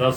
10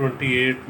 28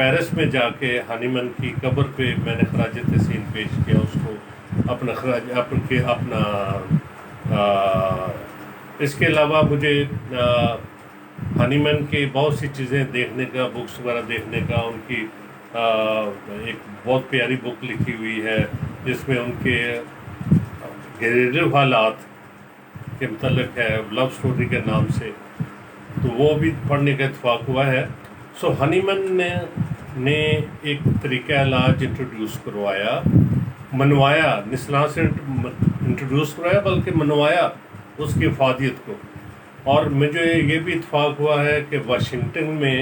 Paris میں جا کے ہانیمن کی قبر پہ میں نے خراج تحسین پیش کیا اس کو، اپنا اس کے علاوہ مجھے ہانیمن کی بہت سی چیزیں دیکھنے کا، بکس وغیرہ دیکھنے کا، ان کی ایک بہت پیاری بک لکھی ہوئی ہے جس میں ان کے گھریلو حالات کے متعلق ہے، لو سٹوری کے نام سے، تو وہ بھی پڑھنے کا اتفاق ہوا ہے۔ سو ہانیمن نے ایک طریقہ علاج انٹروڈیوس کروایا، منوایا، نسلاں سے انٹروڈیوس کروایا بلکہ منوایا اس کی افادیت کو۔ اور مجھے یہ بھی اتفاق ہوا ہے کہ واشنگٹن میں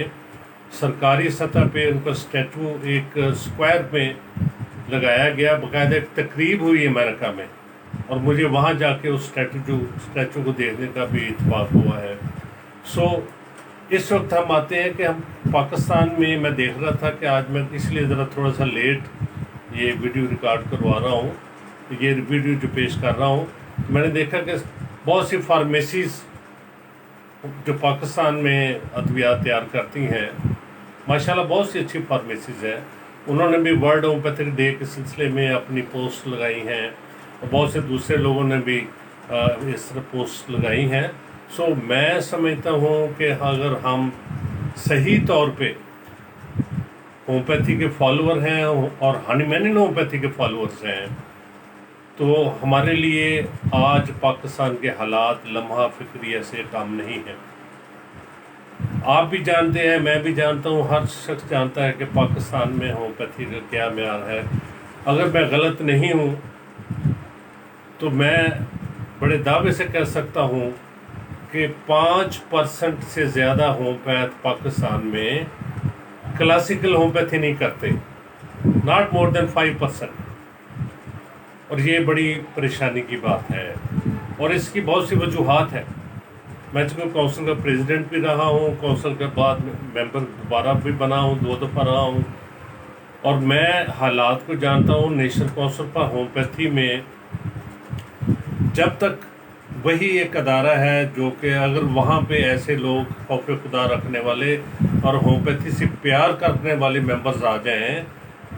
سرکاری سطح پہ ان کا اسٹیچو ایک اسکوائر میں لگایا گیا، باقاعدہ ایک تقریب ہوئی امریکہ میں، اور مجھے وہاں جا کے اس اسٹیچو کو دیکھنے کا بھی اتفاق ہوا ہے۔ سو اس وقت ہم آتے ہیں کہ ہم پاکستان میں دیکھ رہا تھا کہ آج میں اس لیے ذرا تھوڑا سا لیٹ یہ ویڈیو ریکارڈ کروا رہا ہوں، یہ ویڈیو جو پیش کر رہا ہوں، میں نے دیکھا کہ بہت سی فارمیسیز جو پاکستان میں ادویات تیار کرتی ہیں، ماشاءاللہ بہت سی اچھی فارمیسیز ہیں، انہوں نے بھی ورلڈ ہومیوپیتھک ڈے کے سلسلے میں اپنی پوسٹ لگائی ہیں، اور بہت سے دوسرے لوگوں نے بھی اس طرح پوسٹ لگائی ہیں۔ سو میں سمجھتا ہوں کہ اگر ہم صحیح طور پہ ہومیوپیتھی کے فالوور ہیں اور ہانیمن ہومیوپیتھی کے فالوورز ہیں تو ہمارے لیے آج پاکستان کے حالات لمحہ فکری ایسے کام نہیں ہیں۔ آپ بھی جانتے ہیں، میں بھی جانتا ہوں، ہر شخص جانتا ہے کہ پاکستان میں ہومیوپیتھی کا کیا معیار ہے۔ اگر میں غلط نہیں ہوں تو میں بڑے دعوے سے کہہ سکتا ہوں کہ 5% سے زیادہ ہومیوپیتھ پاکستان میں کلاسیکل ہومیوپیتھی نہیں کرتے، ناٹ مور دین 5%، اور یہ بڑی پریشانی کی بات ہے، اور اس کی بہت سی وجوہات ہیں۔ میں چونکہ کونسل کا پریزیڈنٹ بھی رہا ہوں، کونسل کے بعد ممبر دوبارہ بھی بنا ہوں، 2 دفعہ رہا ہوں، اور میں حالات کو جانتا ہوں۔ نیشنل کونسل فار ہومیوپیتھی میں جب تک وہی ایک ادارہ ہے جو کہ اگر وہاں پہ ایسے لوگ خوف خدا رکھنے والے اور ہومیوپیتھی سے پیار کرنے والے ممبرز آ جائیں،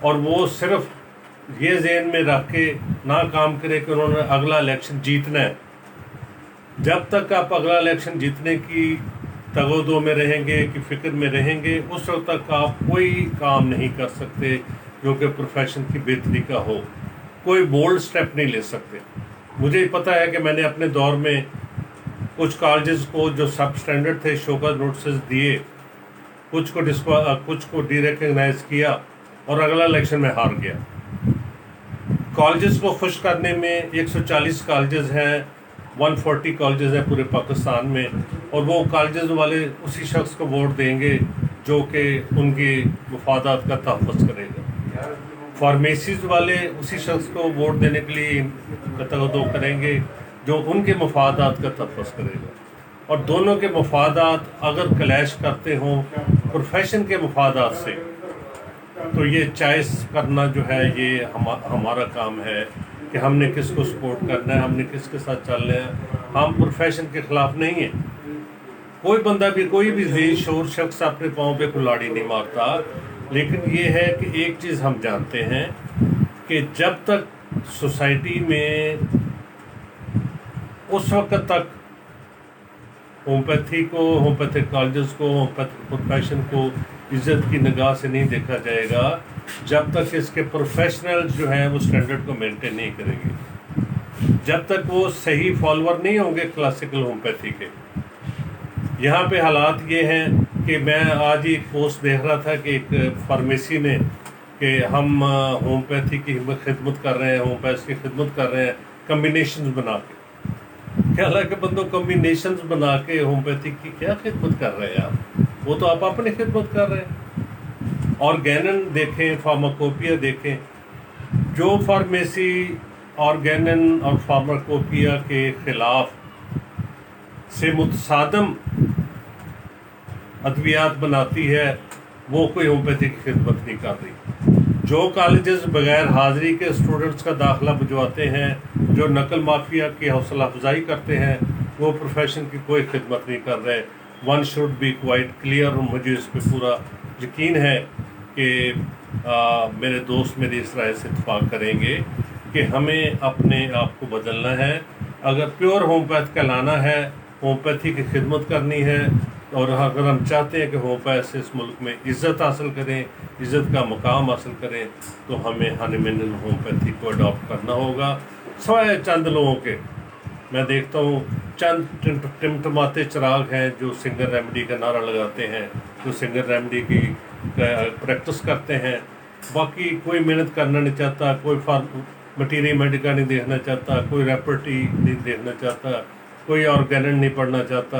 اور وہ صرف یہ ذہن میں رکھ کے نہ کام کرے کہ انہوں نے اگلا الیکشن جیتنا ہے، جب تک آپ اگلا الیکشن جیتنے کی تگودو میں رہیں گے، کی فکر میں رہیں گے، اس وقت تک آپ کوئی کام نہیں کر سکتے جو کہ پروفیشن کی بہتری کا ہو، کوئی بولڈ سٹیپ نہیں لے سکتے۔ مجھے پتہ ہے کہ میں نے اپنے دور میں کچھ کالجز کو جو سب اسٹینڈرڈ تھے شوکاز نوٹسز دیے، کچھ کو ڈی ریکگنائز کیا، اور اگلا الیکشن میں ہار گیا۔ کالجز کو خوش کرنے میں 140 کالجز ہیں، 140 کالجز ہیں پورے پاکستان میں، اور وہ کالجز والے اسی شخص کو ووٹ دیں گے جو کہ ان کے مفادات کا تحفظ کرے گا۔ فارمیسیز والے اسی شخص کو ووٹ دینے کے لیے تگودو کریں گے جو ان کے مفادات کا تحفظ کرے گا، اور دونوں کے مفادات اگر کلیش کرتے ہوں پروفیشن کے مفادات سے، تو یہ چوائس کرنا جو ہے یہ ہمارا کام ہے کہ ہم نے کس کو سپورٹ کرنا ہے، ہم نے کس کے ساتھ چلنا ہے۔ ہم پروفیشن کے خلاف نہیں ہیں، کوئی بندہ بھی، کوئی بھی ذہین شعور شخص اپنے پاؤں پہ کلاڑی نہیں مارتا، لیکن یہ ہے کہ ایک چیز ہم جانتے ہیں کہ جب تک سوسائٹی میں اس وقت تک ہومیوپیتھی کو، ہومیوپیتھک کالجز کو، ہومیوپیتھک پروفیشن کو عزت کی نگاہ سے نہیں دیکھا جائے گا جب تک اس کے پروفیشنل جو ہیں وہ سٹینڈرڈ کو مینٹین نہیں کریں گے، جب تک وہ صحیح فالوور نہیں ہوں گے کلاسیکل ہومیوپیتھی کے۔ یہاں پہ حالات یہ ہیں کہ میں آج ہی ایک پوسٹ دیکھ رہا تھا کہ ایک فارمیسی نے کہ ہم ہومیوپیتھی کی خدمت کر رہے ہیں، ہومیوپیتھ کی خدمت کر رہے ہیں کمبینیشنز بنا کے۔ کہ حالانکہ بندوں کمبینیشنز بنا کے ہومیوپیتھی کی کیا خدمت کر رہے ہیں آپ؟ وہ تو آپ اپنی خدمت کر رہے ہیں۔ آرگینن دیکھیں، فارماکوپیا دیکھیں، جو فارمیسی آرگینن اور فارماکوپیا کے خلاف سے متصادم ادویات بناتی ہے، وہ کوئی ہومیوپیتھی کی خدمت نہیں کر رہی۔ جو کالجز بغیر حاضری کے اسٹوڈنٹس کا داخلہ بھجواتے ہیں، جو نقل مافیا کی حوصلہ افزائی کرتے ہیں، وہ پروفیشن کی کوئی خدمت نہیں کر رہے۔ One should be quite clear, اور مجھے اس پہ پورا یقین ہے کہ کہ میرے دوست میری اس رائے سے اتفاق کریں گے کہ ہمیں اپنے آپ کو بدلنا ہے. اگر پیور ہومیوپیتھ کا لانا ہے، ہومیوپیتھی کی خدمت کرنی ہے، اور اگر ہم چاہتے ہیں کہ ہومیوپیتھ سے اس ملک میں عزت حاصل کریں، عزت کا مقام حاصل کریں، تو ہمیں ہنیمن ہومیوپیتھی کو اڈاپٹ کرنا ہوگا. سوائے چند لوگوں کے، میں دیکھتا ہوں چند ٹمٹماتے چراغ ہیں جو سنگر ریمیڈی کا نعرہ لگاتے ہیں، جو سنگر ریمیڈی کی پریکٹس کرتے ہیں. باقی کوئی محنت کرنا نہیں چاہتا، کوئی مٹیریل میڈیکا نہیں دیکھنا چاہتا، کوئی ریپرٹی نہیں دیکھنا چاہتا، کوئی آرگینن نہیں پڑھنا چاہتا.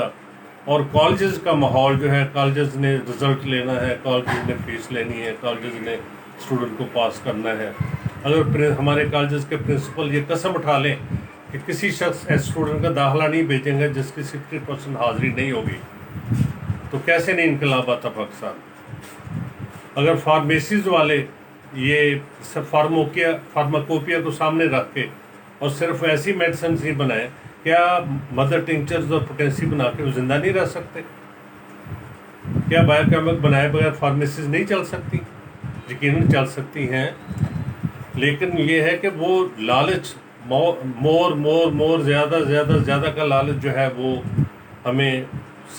اور کالجز کا ماحول جو ہے، کالجز نے رزلٹ لینا ہے، کالجز نے فیس لینی ہے، کالجز نے اسٹوڈنٹ کو پاس کرنا ہے. اگر ہمارے کالجز کے پرنسپل یہ قسم اٹھا لیں کہ کسی شخص اسٹوڈنٹ کا داخلہ نہیں بھیجیں گے جس کی 60% حاضری نہیں ہوگی، تو کیسے نہیں انقلاب آتا پاکستان. اگر فارمیسیز والے یہ فارماکوپیا کو سامنے رکھ کے اور صرف ایسی میڈیسنز ہی بنائیں، کیا مدر ٹنکچرز اور پوٹینسی بنا کے وہ زندہ نہیں رہ سکتے؟ کیا بایو کیمک بنائے بغیر فارمیسیز نہیں چل سکتی؟ یقیناً چل سکتی ہیں، لیکن یہ ہے کہ وہ لالچ مور زیادہ کا لالچ جو ہے وہ ہمیں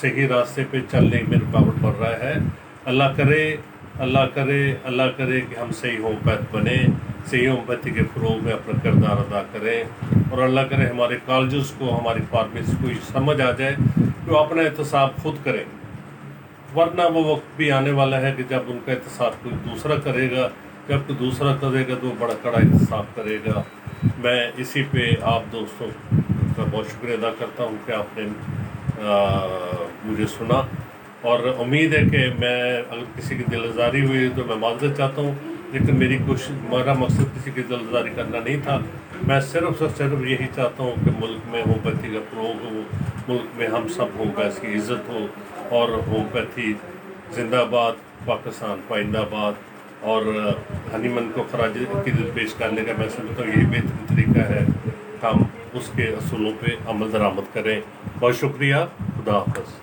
صحیح راستے پہ چلنے میں رکاوٹ پڑ رہا ہے. اللہ کرے کہ ہم صحیح ہومیوپیتھ بنیں، صحیح ہومیوپیتھی کے فروغ میں اپنا کردار ادا کریں، اور اللہ کرے ہمارے کالجز کو، ہماری فارمیسی کو یہ سمجھ آ جائے کہ وہ اپنا احتساب خود کریں. ورنہ وہ وقت بھی آنے والا ہے کہ جب ان کا احتساب کوئی دوسرا کرے گا، جب کوئی دوسرا کرے گا تو وہ بڑا کڑا احتساب کرے گا. میں اسی پہ آپ دوستوں کا بہت شکریہ ادا کرتا ہوں کہ آپ نے مجھے سنا، اور امید ہے کہ میں اگر کسی کی دل آزاری ہوئی تو میں معذرت چاہتا ہوں، لیکن میرا مقصد کسی کی دل آزاری کرنا نہیں تھا. میں صرف یہی چاہتا ہوں کہ ملک میں ہومیوپیتھی کا فروغ ہو، ملک میں ہم سب ہومیوپیتھ کی عزت ہو، اور ہومیوپیتھی زندہ آباد، پاکستان پائندہ آباد. اور ہنیمن کو خراج عقیدت پیش کرنے کا میں سمجھتا ہوں یہی بہترین طریقہ ہے، ہم اس کے اصولوں پہ عمل درآمد کریں. بہت شکریہ. خدا حافظ.